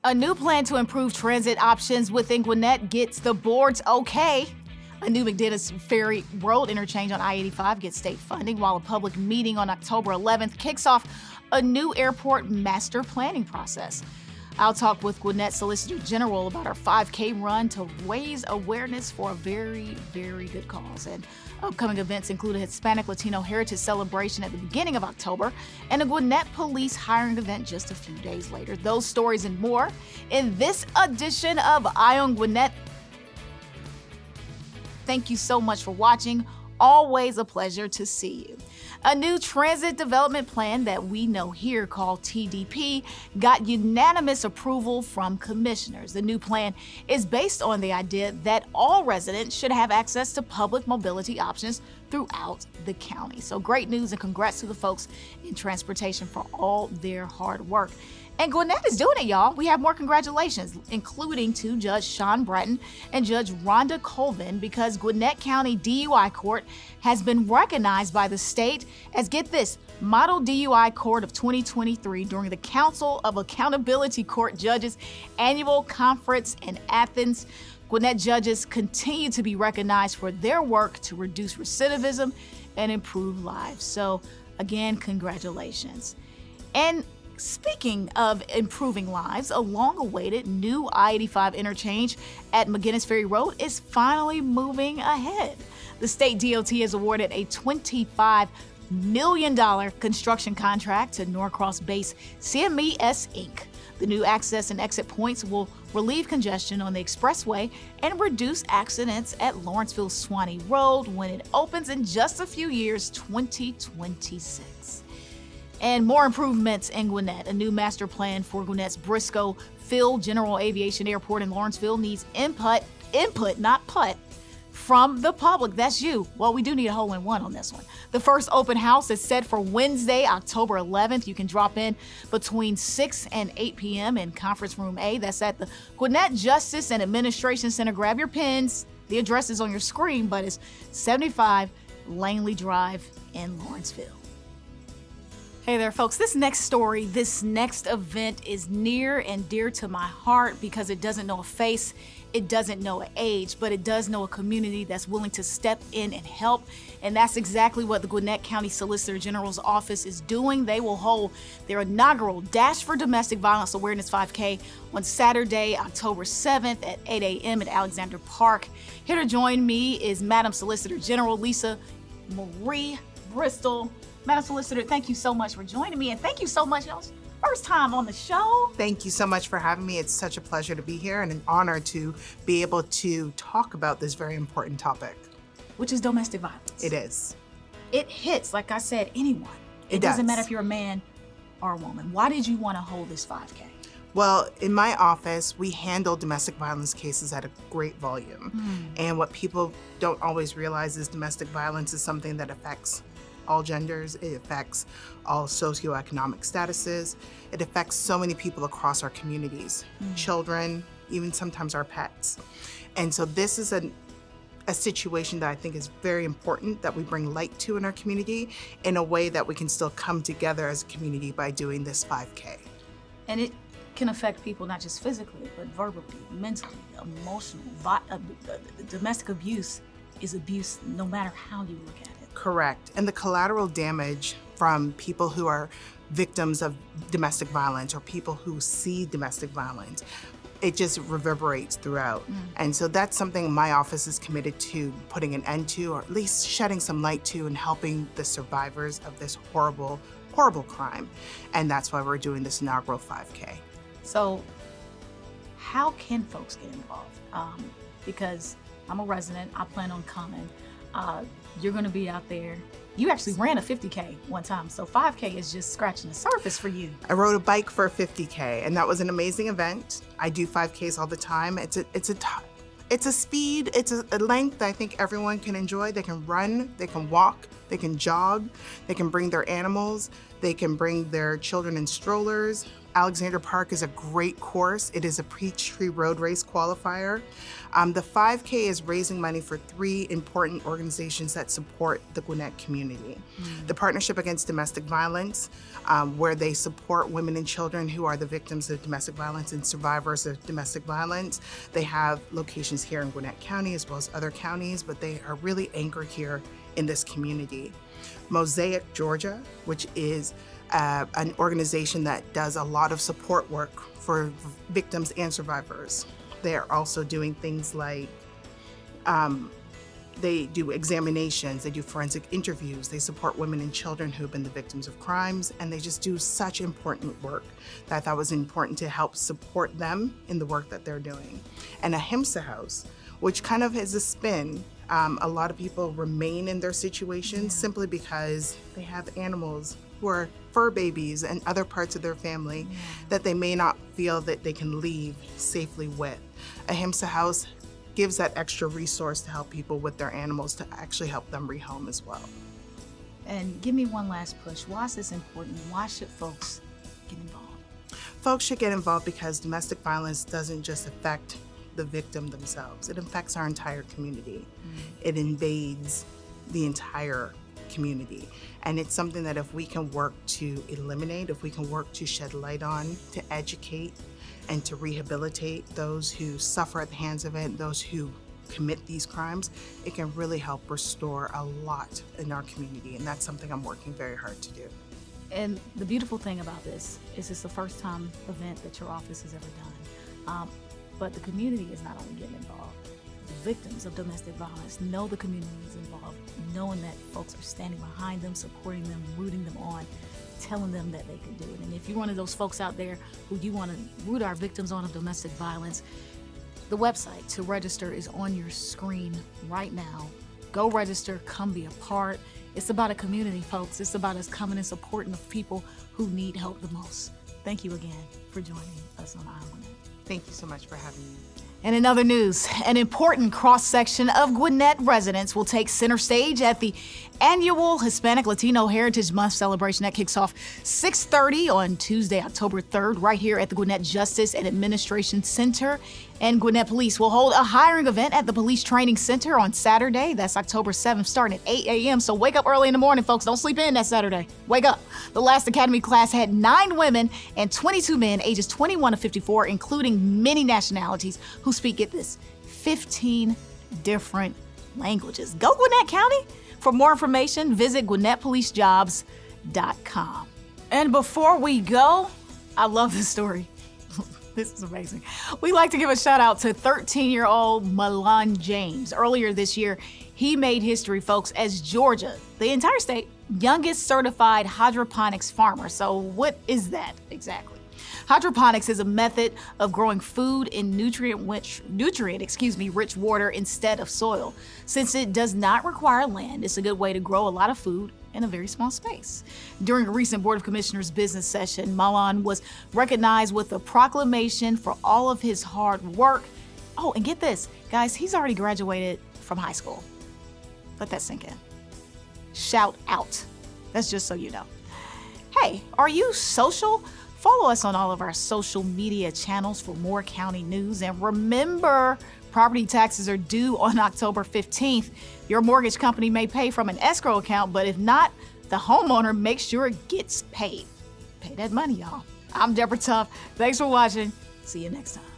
A new plan to improve transit options within Gwinnett gets the board's okay. A new McDennis Ferry Road interchange on I-85 gets state funding, while a public meeting on October 11th kicks off a new airport master planning process. I'll talk with Gwinnett Solicitor General about our 5K run to raise awareness for a very, very good cause. And upcoming events include a Hispanic Latino Heritage Celebration at the beginning of October and a Gwinnett Police hiring event just a few days later. Those stories and more in this edition of Eye on Gwinnett. Thank you so much for watching. Always a pleasure to see you. A new transit development plan that we know here, called TDP, got unanimous approval from commissioners. The new plan is based on the idea that all residents should have access to public mobility options throughout the county. So great news, and congrats to the folks in transportation for all their hard work. And Gwinnett is doing it, y'all. We have more congratulations, including to Judge Sean Bratton and Judge Rhonda Colvin, because Gwinnett County DUI Court has been recognized by the state as, get this, Model DUI Court of 2023 during the Council of Accountability Court Judges annual conference in Athens. Gwinnett judges continue to be recognized for their work to reduce recidivism and improve lives. So again, congratulations. And speaking of improving lives, a long-awaited new I-85 interchange at McDennis Ferry Road is finally moving ahead. The state DOT has awarded a $25 million construction contract to Norcross-based CMES Inc. The new access and exit points will relieve congestion on the expressway and reduce accidents at Lawrenceville-Swanee Road when it opens in just a few years, 2026. And more improvements in Gwinnett. A new master plan for Gwinnett's Briscoe Field General Aviation Airport in Lawrenceville needs input, not putt, from the public. That's you. Well, we do need a hole-in-one on this one. The first open house is set for Wednesday, October 11th. You can drop in between 6 and 8 p.m. in Conference Room A. That's at the Gwinnett Justice and Administration Center. Grab your pens. The address is on your screen, but it's 75 Langley Drive in Lawrenceville. Hey there, folks. This next story, this next event is near and dear to my heart because it doesn't know a face, it doesn't know an age, but it does know a community that's willing to step in and help. And that's exactly what the Gwinnett County Solicitor General's office is doing. They will hold their inaugural Dash for Domestic Violence Awareness 5K on Saturday, October 7th at 8 a.m. at Alexander Park. Here to join me is Madam Solicitor General Lisa Marie Bristol. Madam Solicitor, thank you so much for joining me, and thank you so much, y'all. First time on the show. Thank you so much for having me. It's such a pleasure to be here and an honor to be able to talk about this very important topic. Which is domestic violence. It is. It hits, like I said, anyone. It doesn't matter if you're a man or a woman. Why did you want to hold this 5K? Well, in my office, we handle domestic violence cases at a great volume. And what people don't always realize is domestic violence is something that affects all genders, it affects all socioeconomic statuses, it affects so many people across our communities, children, even sometimes our pets. And so this is a situation that I think is very important that we bring light to in our community in a way that we can still come together as a community by doing this 5K. And it can affect people not just physically, but verbally, mentally, emotionally. Domestic abuse is abuse no matter how you look at it. Correct. And the collateral damage from people who are victims of domestic violence or people who see domestic violence, it just reverberates throughout. And so that's something my office is committed to putting an end to, or at least shedding some light to, and helping the survivors of this horrible, horrible crime. And that's why we're doing this inaugural 5K. So how can folks get involved? Because I'm a resident, I plan on coming. You're gonna be out there. You actually ran a 50K one time, so 5K is just scratching the surface for you. I rode a bike for a 50K, and that was an amazing event. I do 5Ks all the time. It's a speed, it's a length that I think everyone can enjoy. They can run, they can walk, they can jog, they can bring their animals, they can bring their children in strollers. Alexander Park is a great course. It is a Peachtree Road Race qualifier. The 5K is raising money for 3 important organizations that support the Gwinnett community. The Partnership Against Domestic Violence, where they support women and children who are the victims of domestic violence and survivors of domestic violence. They have locations here in Gwinnett County as well as other counties, but they are really anchored here in this community. Mosaic Georgia, which is an organization that does a lot of support work for victims and survivors. They are also doing things like they do examinations, they do forensic interviews, they support women and children who have been the victims of crimes, and they just do such important work that I thought was important to help support them in the work that they're doing. And Ahimsa House, which kind of has a spin. A lot of people remain in their situations simply because they have animals who are fur babies and other parts of their family that they may not feel that they can leave safely with. Ahimsa House gives that extra resource to help people with their animals to actually help them rehome as well. And give me one last push. Why is this important? Why should folks get involved? Folks should get involved because domestic violence doesn't just affect the victim themselves. It affects our entire community. It invades the entire community. And it's something that if we can work to eliminate, if we can work to shed light on, to educate, and to rehabilitate those who suffer at the hands of it, those who commit these crimes, it can really help restore a lot in our community. And that's something I'm working very hard to do. And the beautiful thing about this is it's the first time event that your office has ever done. But the community is not only getting involved. The victims of domestic violence know the community is involved, knowing that folks are standing behind them, supporting them, rooting them on, telling them that they can do it. And if you're one of those folks out there who you want to root our victims on of domestic violence, the website to register is on your screen right now. Go register, come be a part. It's about a community, folks. It's about us coming and supporting the people who need help the most. Thank you again for joining us on Eye on It. Thank you so much for having me. And in other news, an important cross-section of Gwinnett residents will take center stage at the annual Hispanic Latino Heritage Month celebration that kicks off 6:30 on Tuesday, October 3rd, right here at the Gwinnett Justice and Administration Center. And Gwinnett Police will hold a hiring event at the Police Training Center on Saturday. That's October 7th, starting at 8 a.m. So wake up early in the morning, folks. Don't sleep in that Saturday. Wake up. The last Academy class had 9 women and 22 men, ages 21 to 54, including many nationalities who speak, get this, 15 different languages. Go Gwinnett County. For more information, visit GwinnettPoliceJobs.com. And before we go, I love this story. This is amazing. We like to give a shout out to 13-year-old Milan James. Earlier this year, he made history, folks, as Georgia, the entire state, youngest certified hydroponics farmer. So what is that exactly? Hydroponics is a method of growing food in nutrient-rich water instead of soil. Since it does not require land, it's a good way to grow a lot of food in a very small space. During a recent Board of Commissioners business session, Milan was recognized with a proclamation for all of his hard work. Oh, and get this, guys, he's already graduated from high school. Let that sink in. Shout out. That's just so you know. Hey, are you social? Follow us on all of our social media channels for more county news. And remember, property taxes are due on October 15th. Your mortgage company may pay from an escrow account, but if not, the homeowner makes sure it gets paid. Pay that money, y'all. I'm Deborah Tuff. Thanks for watching. See you next time.